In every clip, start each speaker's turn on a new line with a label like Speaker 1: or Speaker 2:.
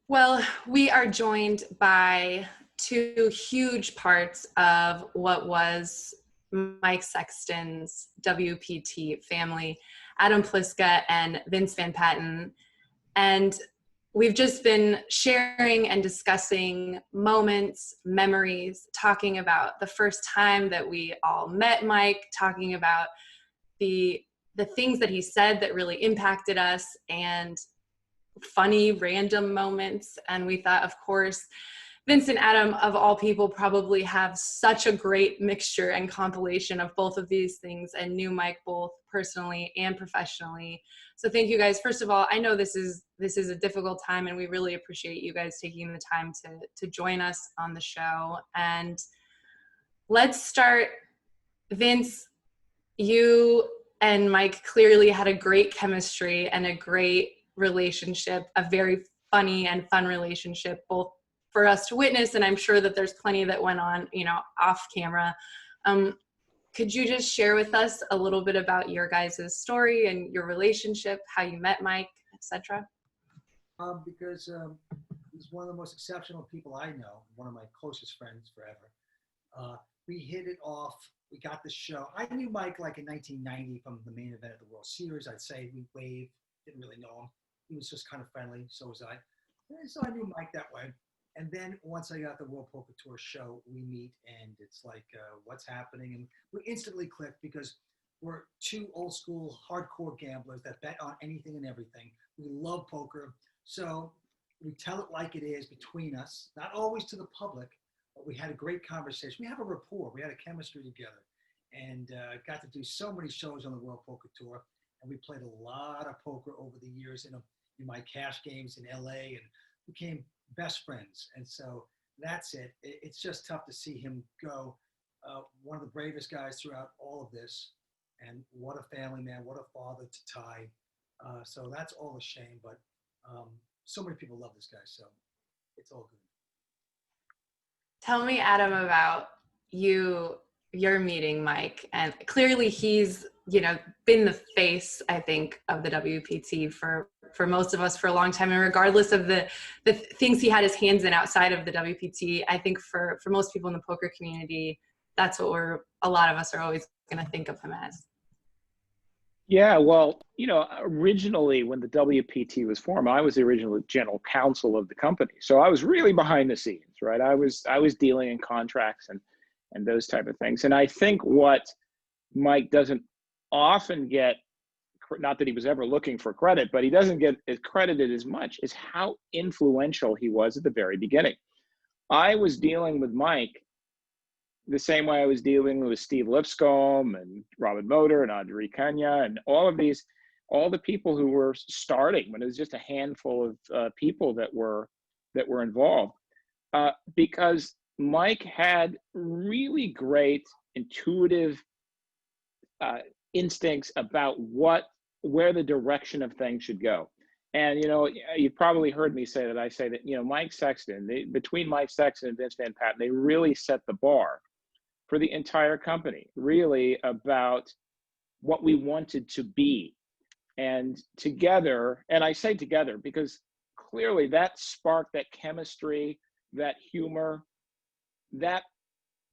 Speaker 1: Well, we are joined by two huge parts of what was Mike Sexton's WPT family, Adam Pliska and Vince Van Patten. And we've just been sharing and discussing moments, memories, talking about the first time that we all met Mike, talking about the things that he said that really impacted us, and funny random moments. And we thought, of course, Vince and Adam, of all people, probably have such a great mixture and compilation of both of these things, and knew Mike both personally and professionally. So thank you guys. First of all, I know this is a difficult time, and we really appreciate you guys taking the time to join us on the show. And let's start. Vince, you and Mike clearly had a great chemistry and a great relationship, a very funny and fun relationship, both for us to witness, and I'm sure that there's plenty that went on, off camera. Could you just share with us a little bit about your guys' story and your relationship, how you met Mike, etc.?
Speaker 2: Because he's one of the most exceptional people I know, one of my closest friends forever. We hit it off. We got the show. I knew Mike like in 1990 from the main event of the World Series. I'd say we waved, didn't really know him. He was just kind of friendly, so was I. And so I knew Mike that way. And then once I got the World Poker Tour show, we meet, and it's like, what's happening? And we instantly clicked because we're two old school hardcore gamblers that bet on anything and everything. We love poker. So we tell it like it is between us, not always to the public, but we had a great conversation. We have a rapport. We had a chemistry together, and got to do so many shows on the World Poker Tour. And we played a lot of poker over the years in my cash games in LA, and became best friends. And so that's it. It's just tough to see him go. One of the bravest guys throughout all of this. And what a family man, what a father to Ty. So that's all a shame, but so many people love this guy, so it's all good.
Speaker 1: Tell me, Adam, about your meeting Mike. And clearly he's, been the face, I think, of the WPT for most of us for a long time. And regardless of the things he had his hands in outside of the WPT, I think for most people in the poker community, that's what a lot of us are always going to think of him as.
Speaker 3: Yeah, well, originally when the WPT was formed, I was the original general counsel of the company. So I was really behind the scenes, right? I was dealing in contracts and those type of things. And I think what Mike doesn't often get, not that he was ever looking for credit, but he doesn't get credited as much, is how influential he was at the very beginning. I was dealing with Mike the same way I was dealing with Steve Lipscomb and Robin Motor and Audrey Kenya and all the people who were starting when it was just a handful of people that were involved, because Mike had really great intuitive instincts about where the direction of things should go. And you've probably heard me say that. I say that Mike Sexton, between Mike Sexton and Vince Van Patten, they really set the bar for the entire company, really about what we wanted to be. And together, and I say together because clearly that spark, that chemistry, that humor, that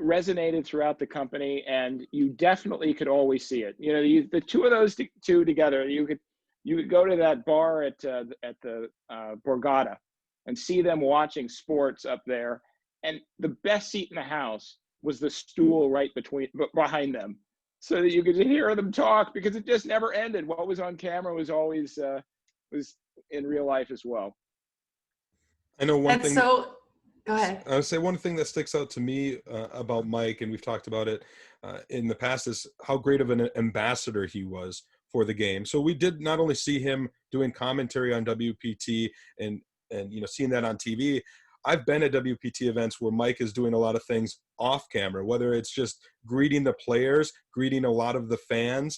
Speaker 3: resonated throughout the company, and you definitely could always see it. The two of those two together, you could go to that bar at the Borgata and see them watching sports up there, and the best seat in the house was the stool right behind them, so that you could hear them talk, because it just never ended. What was on camera was always was in real life as well.
Speaker 4: I know one thing.
Speaker 1: So, go ahead.
Speaker 4: I would say one thing that sticks out to me about Mike, and we've talked about it in the past, is how great of an ambassador he was for the game. So we did not only see him doing commentary on WPT and seeing that on TV. I've been at WPT events where Mike is doing a lot of things off camera, whether it's just greeting the players, greeting a lot of the fans.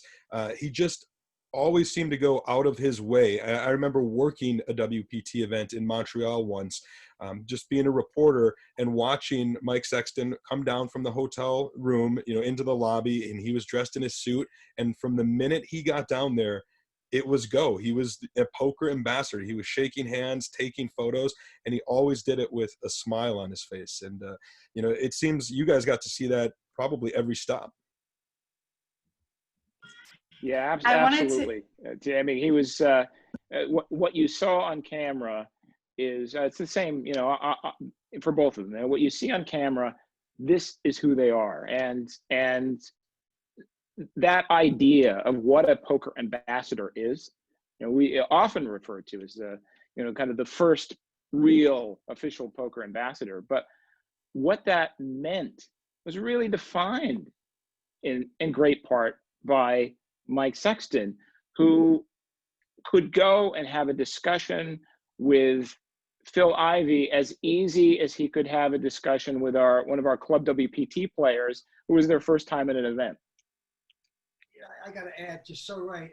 Speaker 4: He just always seemed to go out of his way. I remember working a WPT event in Montreal once, just being a reporter and watching Mike Sexton come down from the hotel room, into the lobby, and he was dressed in his suit. And from the minute he got down there, it was go. He was a poker ambassador. He was shaking hands, taking photos, and he always did it with a smile on his face. And, it seems you guys got to see that probably every stop.
Speaker 3: Yeah,
Speaker 1: I wanted
Speaker 3: absolutely. I mean, he was, what you saw on camera is, it's the same, for both of them. What you see on camera, this is who they are. And that idea of what a poker ambassador is, we often refer to as kind of the first real official poker ambassador. But what that meant was really defined in great part by Mike Sexton, who could go and have a discussion with Phil Ivey as easy as he could have a discussion with one of our club WPT players who was their first time at an event.
Speaker 2: Yeah, I got to add, just so right.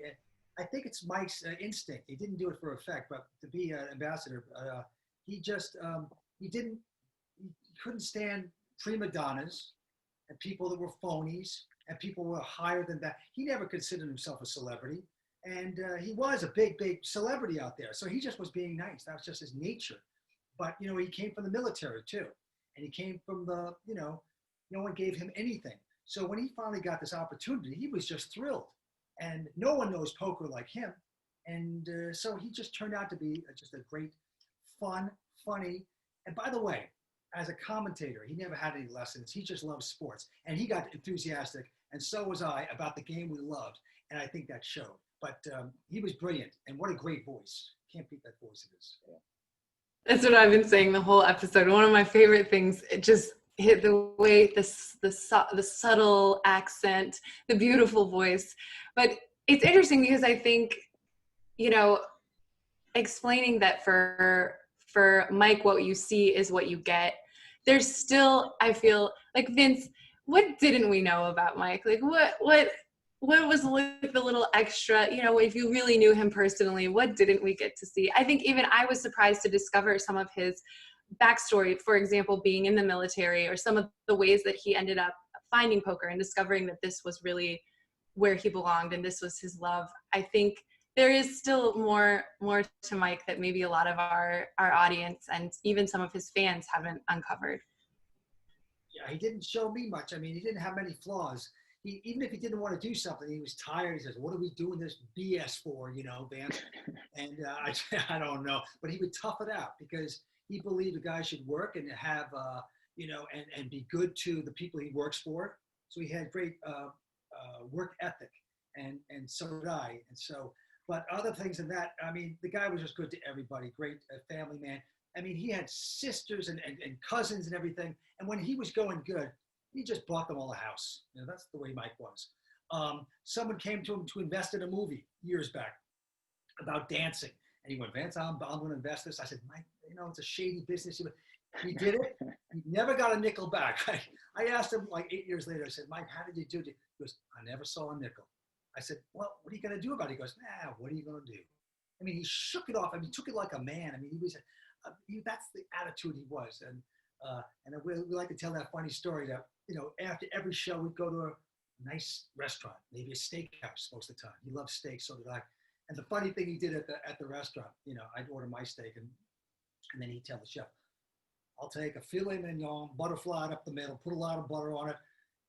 Speaker 2: I think it's Mike's instinct. He didn't do it for effect, but to be an ambassador, he just he couldn't stand prima donnas and people that were phonies and people who were higher than that. He never considered himself a celebrity, and he was a big celebrity out there. So he just was being nice. That was just his nature. But he came from the military too, and he came from the no one gave him anything. So when he finally got this opportunity, he was just thrilled, and no one knows poker like him. And so he just turned out to be just a great, fun, funny. And by the way, as a commentator, he never had any lessons. He just loved sports, and he got enthusiastic, and so was I, about the game we loved. And I think that showed. But he was brilliant, and what a great voice. Can't beat that voice of his. Yeah.
Speaker 1: That's what I've been saying the whole episode. One of my favorite things, it just hit the way, the subtle accent, the beautiful voice. But it's interesting because I think, explaining that for Mike, what you see is what you get. There's still, I feel like, Vince, what didn't we know about Mike? Like what was like the little extra, if you really knew him personally, what didn't we get to see? I think even I was surprised to discover some of his backstory, for example, being in the military, or some of the ways that he ended up finding poker and discovering that this was really where he belonged and this was his love. I think there is still more to Mike that maybe a lot of our audience and even some of his fans haven't uncovered.
Speaker 2: Yeah, he didn't show me much. I mean, he didn't have many flaws. Even if he didn't want to do something, he was tired. He says, "What are we doing this BS for, Vance?" And I don't know, but he would tough it out because he believed a guy should work and have, and be good to the people he works for. So he had great work ethic, and so did I. And so, but other things than that, I mean, the guy was just good to everybody. Great family man. I mean, he had sisters and cousins and everything. And when he was going good, he just bought them all a house. That's the way Mike was. Someone came to him to invest in a movie years back about dancing. And he went, "Vance, I'm going to invest this." I said, "Mike, it's a shady business." He did it. He never got a nickel back. I asked him like 8 years later, I said, "Mike, how did you do it?" He goes, "I never saw a nickel." I said, "Well, what are you going to do about it?" He goes, "Nah, what are you going to do?" I mean, he shook it off. I mean, he took it like a man. I mean, he was, that's the attitude he was. And we like to tell that funny story that, after every show, we'd go to a nice restaurant, maybe a steakhouse most of the time. He loved steak, so did I. And the funny thing he did at the restaurant, I'd order my steak, and then he'd tell the chef, "I'll take a filet mignon, butterfly up the middle, put a lot of butter on it,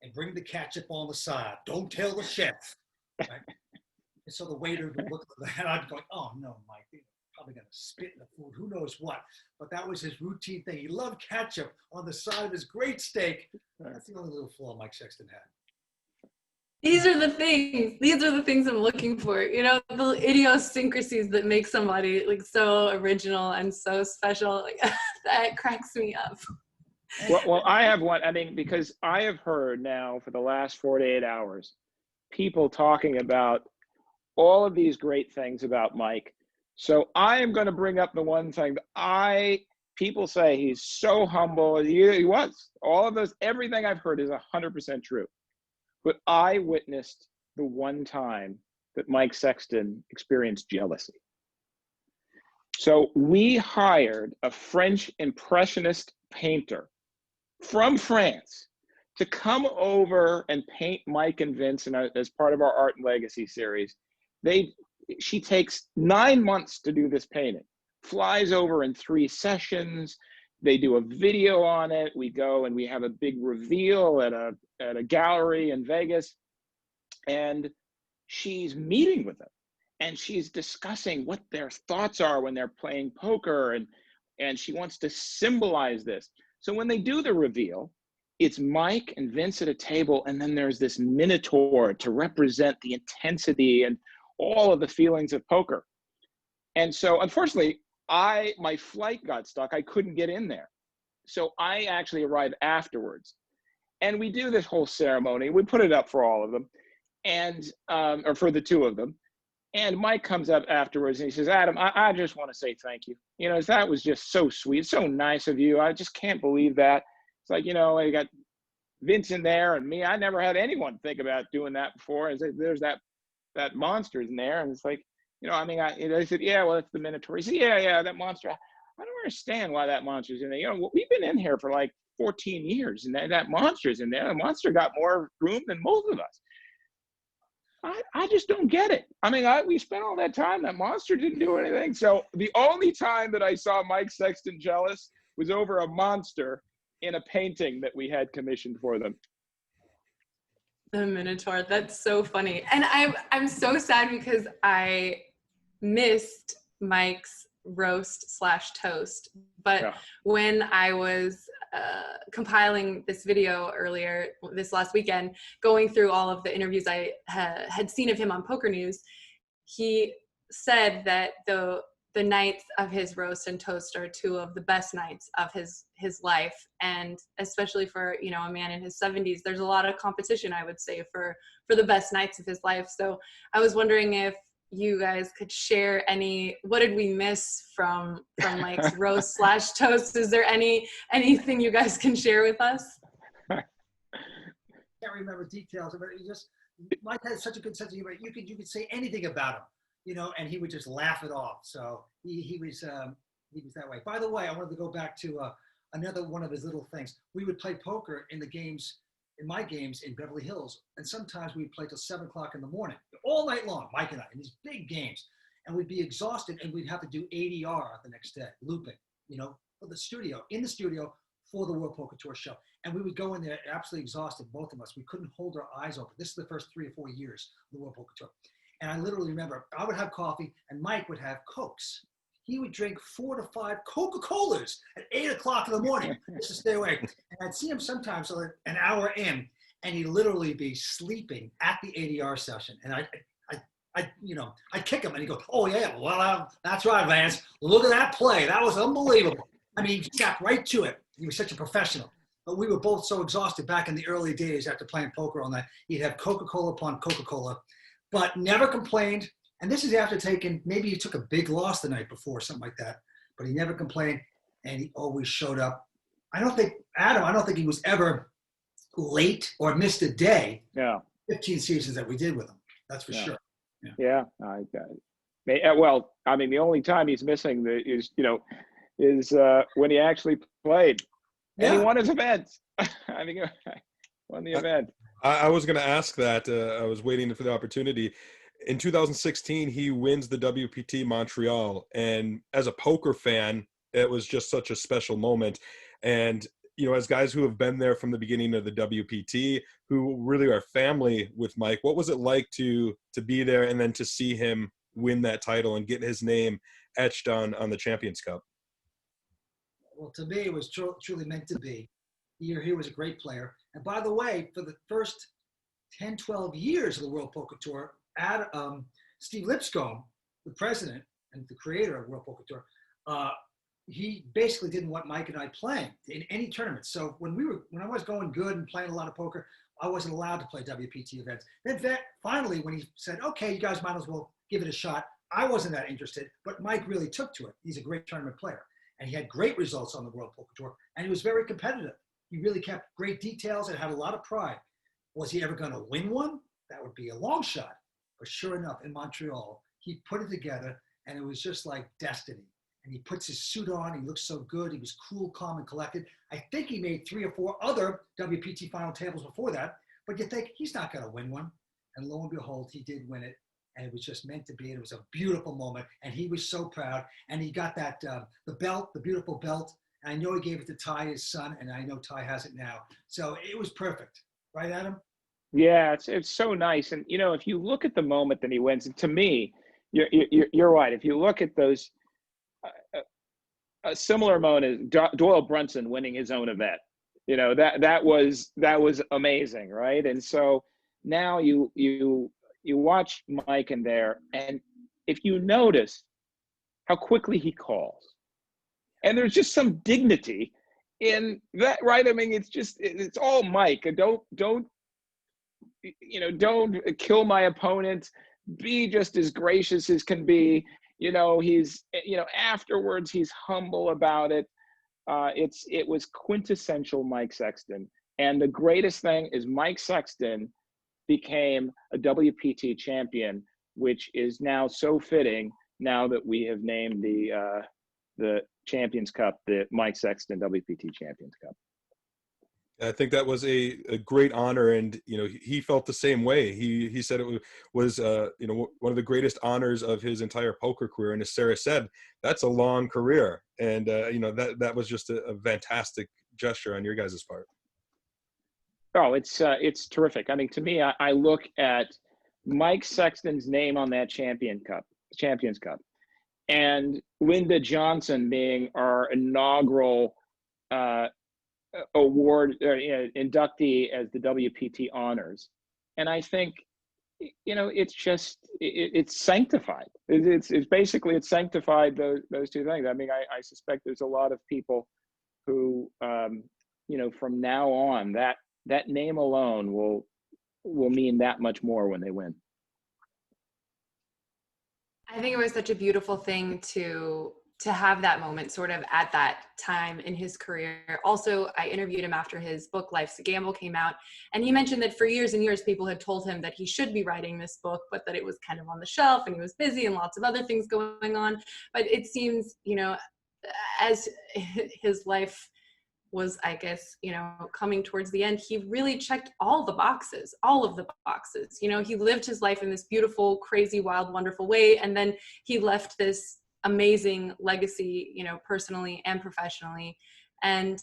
Speaker 2: and bring the ketchup on the side. Don't tell the chef." Right? And so the waiter would look at that, and I'd go, "Oh no, Mike, they're probably gonna spit in the food, who knows what." But that was his routine thing. He loved ketchup on the side of his great steak. That's the only little flaw Mike Sexton had.
Speaker 1: These are the things I'm looking for, the idiosyncrasies that make somebody like so original and so special. Like, that cracks me up.
Speaker 3: Well, I have one. I mean, because I have heard now for the last 48 hours, people talking about all of these great things about Mike. So I am going to bring up the one thing that people say he's so humble. He was. All of those, everything I've heard is 100% true. But I witnessed the one time that Mike Sexton experienced jealousy. So we hired a French impressionist painter from France to come over and paint Mike and Vince as part of our Art and Legacy series. She takes 9 months to do this painting, flies over in 3 sessions. They do a video on it. We go and we have a big reveal at a gallery in Vegas. And she's meeting with them. And she's discussing what their thoughts are when they're playing poker. And she wants to symbolize this. So when they do the reveal, it's Mike and Vince at a table. And then there's this Minotaur to represent the intensity and all of the feelings of poker. And so unfortunately, my flight got stuck. I couldn't get in there. So I actually arrived afterwards. And we do this whole ceremony. We put it up for all of them, and or for the 2 of them. And Mike comes up afterwards and he says, Adam, I just want to say thank you. You know, that was just so sweet, so nice of you. I just can't believe that. It's like, you know, I got Vince in there and me. I never had anyone think about doing that before. And there's that monster's in there. And it's like, you know, I mean, I said, yeah, well, it's the Minotaur. He said, yeah, that monster. I don't understand why that monster's in there. You know, we've been in here for like 14 years and that monster's in there. The monster got more room than most of us. I just don't get it. I mean, we spent all that time. That monster didn't do anything. So the only time that I saw Mike Sexton jealous was over a monster in a painting that we had commissioned for them.
Speaker 1: The Minotaur. That's so funny. And I'm so sad because I missed Mike's roast/toast. But yeah, when I was compiling this video earlier this last weekend, going through all of the interviews I had seen of him on PokerNews, he said that the nights of his roast and toast are 2 of the best nights of his life. And especially for, you know, a man in his 70s, there's a lot of competition, I would say, for the best nights of his life. So I was wondering if you guys could share what did we miss from Mike's roast/toast? Is there anything you guys can share with us?
Speaker 2: I can't remember details, but Mike had such a good sense of humor. You could say anything about him, you know, and he would just laugh it off. So he was that way. By the way, I wanted to go back to another one of his little things. We would play poker in my games in Beverly Hills, and sometimes we'd play till 7 o'clock in the morning, all night long, Mike and I, in these big games, and we'd be exhausted, and we'd have to do ADR the next day, looping, you know, in the studio for the World Poker Tour show. And we would go in there absolutely exhausted, both of us. We couldn't hold our eyes open. This is the first 3 or 4 years of the World Poker Tour. And I literally remember I would have coffee and Mike would have Cokes. He would drink 4 to 5 Coca-Colas at 8 o'clock in the morning just to stay awake. And I'd see him sometimes like an hour in, and he'd literally be sleeping at the ADR session. And I'd kick him, and he'd go, "Oh yeah, well that's right, Vance. Look at that play. That was unbelievable." I mean, he got right to it. He was such a professional. But we were both so exhausted back in the early days after playing poker all night. He'd have Coca-Cola upon Coca-Cola, but never complained. And this is after maybe he took a big loss the night before, something like that, but he never complained, and he always showed up. I don't think he was ever late or missed a day.
Speaker 3: Yeah.
Speaker 2: 15 seasons that we did with him. That's for sure.
Speaker 3: Yeah. Well, I mean, the only time he's missing is when he actually played. And he won his events. I mean, won the event.
Speaker 4: I was going to ask that. I was waiting for the opportunity. In 2016, he wins the WPT Montreal. And as a poker fan, it was just such a special moment. And, you know, as guys who have been there from the beginning of the WPT, who really are family with Mike, what was it like to be there and then to see him win that title and get his name etched on the Champions Cup?
Speaker 2: Well, to me, it was truly meant to be. He was a great player. And by the way, for the first 10, 12 years of the World Poker Tour, Steve Lipscomb, the president and the creator of World Poker Tour, he basically didn't want Mike and I playing in any tournament. So when I was going good and playing a lot of poker, I wasn't allowed to play WPT events. Then finally, when he said, "Okay, you guys might as well give it a shot," I wasn't that interested, but Mike really took to it. He's a great tournament player, and he had great results on the World Poker Tour, and he was very competitive. He really kept great details and had a lot of pride. Was he ever going to win one? That would be a long shot. But sure enough, in Montreal, he put it together, and it was just like destiny. And he puts his suit on. He looks so good. He was cool, calm, and collected. I think he made 3 or 4 other WPT final tables before that. But you think he's not going to win one. And lo and behold, he did win it. And it was just meant to be. And it was a beautiful moment. And he was so proud. And he got that, the belt, the beautiful belt. And I know he gave it to Ty, his son. And I know Ty has it now. So it was perfect. Right, Adam?
Speaker 3: Yeah, it's so nice. And, if you look at the moment that he wins, and to me, you're right. If you look at those, a similar moment is Doyle Brunson winning his own event. That was amazing, right? And so now you watch Mike in there, and if you notice how quickly he calls, and there's just some dignity in that, right? I mean, it's all Mike. Don't kill my opponent. Be just as gracious as can be. He's, afterwards he's humble about it. It was quintessential Mike Sexton. And the greatest thing is Mike Sexton became a WPT champion, which is now so fitting now that we have named the Champions Cup the Mike Sexton WPT Champions Cup.
Speaker 4: I think that was a great honor, and he felt the same way. He said it was one of the greatest honors of his entire poker career. And as Sarah said, that's a long career, and that was just a fantastic gesture on your guys' part.
Speaker 3: Oh, it's terrific. I mean, to me, I look at Mike Sexton's name on that Champions Cup, and Linda Johnson being our inaugural award inductee as the WPT honors. And I think it's sanctified. It's basically sanctified those two things. I mean, I suspect there's a lot of people who from now on that name alone will mean that much more when they win.
Speaker 1: I think it was such a beautiful thing to have that moment sort of at that time in his career. Also, I interviewed him after his book, Life's a Gamble, came out. And he mentioned that for years and years, people had told him that he should be writing this book, but that it was kind of on the shelf and he was busy and lots of other things going on. But it seems, as his life was, I guess, coming towards the end, he really checked all of the boxes. He lived his life in this beautiful, crazy, wild, wonderful way. And then he left this amazing legacy, personally and professionally. And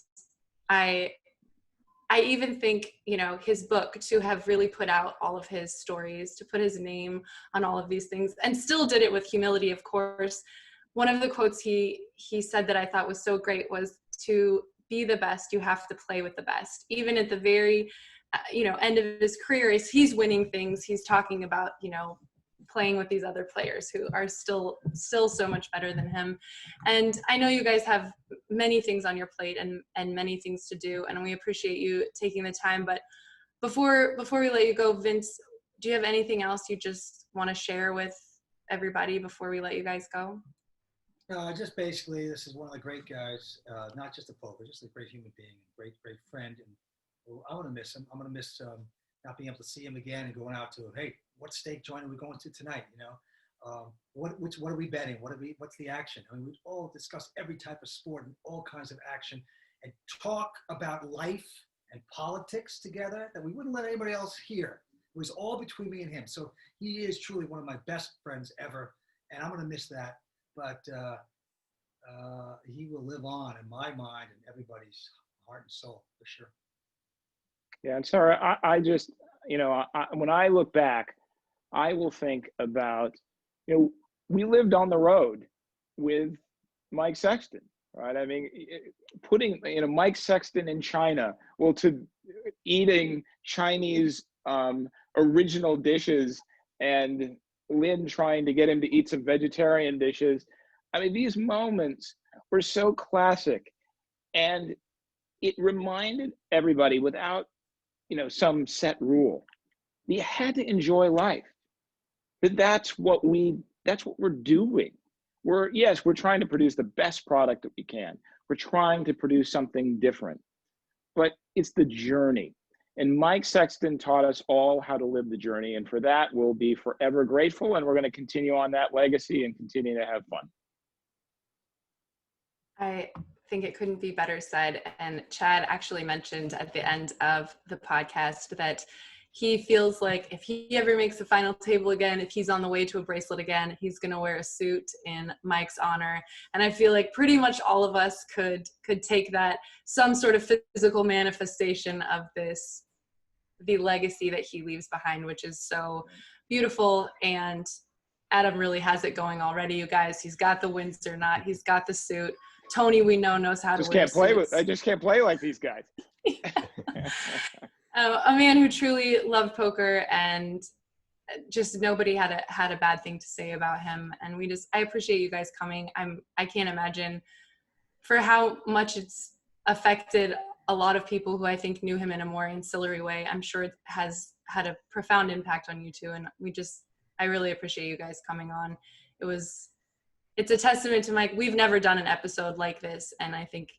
Speaker 1: I even think, his book, to have really put out all of his stories, to put his name on all of these things, and still did it with humility, of course. One of the quotes he said that I thought was so great was, to be the best, you have to play with the best. Even at the very, end of his career, as he's winning things, he's talking about, playing with these other players who are still so much better than him. And I know you guys have many things on your plate and many things to do, and we appreciate you taking the time. But before we let you go, Vince, do you have anything else you just want to share with everybody before we let you guys go?
Speaker 2: Just basically, this is one of the great guys, not just a poker, just a great human being, great friend. And I want to miss him. I'm going to miss not being able to see him again and going out to, hey, what stake joint are we going to tonight? What are we betting? What's the action? I mean, we all discuss every type of sport and all kinds of action, and talk about life and politics together that we wouldn't let anybody else hear. It was all between me and him. So he is truly one of my best friends ever, and I'm going to miss that. But he will live on in my mind and everybody's heart and soul, for sure.
Speaker 3: Yeah, and sorry, I just, when I look back, I will think about, we lived on the road with Mike Sexton, right? I mean, putting, Mike Sexton in China, to eating Chinese original dishes, and Lynn trying to get him to eat some vegetarian dishes. I mean, these moments were so classic, and it reminded everybody, without, some set rule, you had to enjoy life. That's what we're doing. We're trying to produce the best product that we can. We're trying to produce something different, but it's the journey. And Mike Sexton taught us all how to live the journey. And for that, we'll be forever grateful. And we're going to continue on that legacy and continue to have fun.
Speaker 1: I think it couldn't be better said. And Chad actually mentioned at the end of the podcast that he feels like if he ever makes the final table again, if he's on the way to a bracelet again, he's going to wear a suit in Mike's honor. And I feel like pretty much all of us could take that, some sort of physical manifestation of this, the legacy that he leaves behind, which is so beautiful. And Adam really has it going already, you guys. He's got the Windsor knot. He's got the suit. Tony, we know, knows how to wear suits.
Speaker 3: I just can't play like these guys.
Speaker 1: A man who truly loved poker, and just nobody had a bad thing to say about him. And I appreciate you guys coming. I can't imagine for how much it's affected a lot of people who I think knew him in a more ancillary way. I'm sure it has had a profound impact on you two. And I really appreciate you guys coming on. It's a testament to Mike. We've never done an episode like this. And I think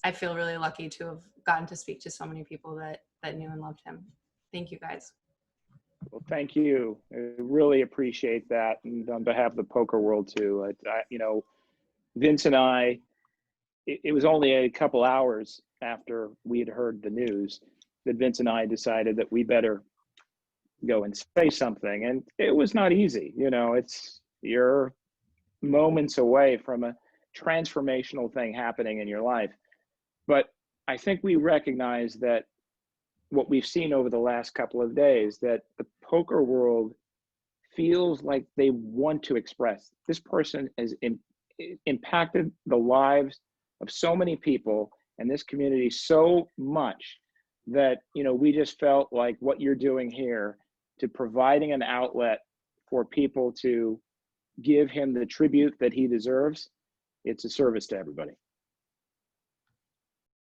Speaker 1: I feel really lucky to have gotten to speak to so many people that knew and loved him. Thank you guys.
Speaker 3: Well, thank you. I really appreciate that. And on behalf of the poker world too, Vince and I, it was only a couple hours after we had heard the news that Vince and I decided that we better go and say something. And it was not easy. You're moments away from a transformational thing happening in your life. But I think we recognize that what we've seen over the last couple of days, that the poker world feels like they want to express. This person has impacted the lives of so many people and this community so much that, we just felt like what you're doing here to providing an outlet for people to give him the tribute that he deserves, it's a service to everybody.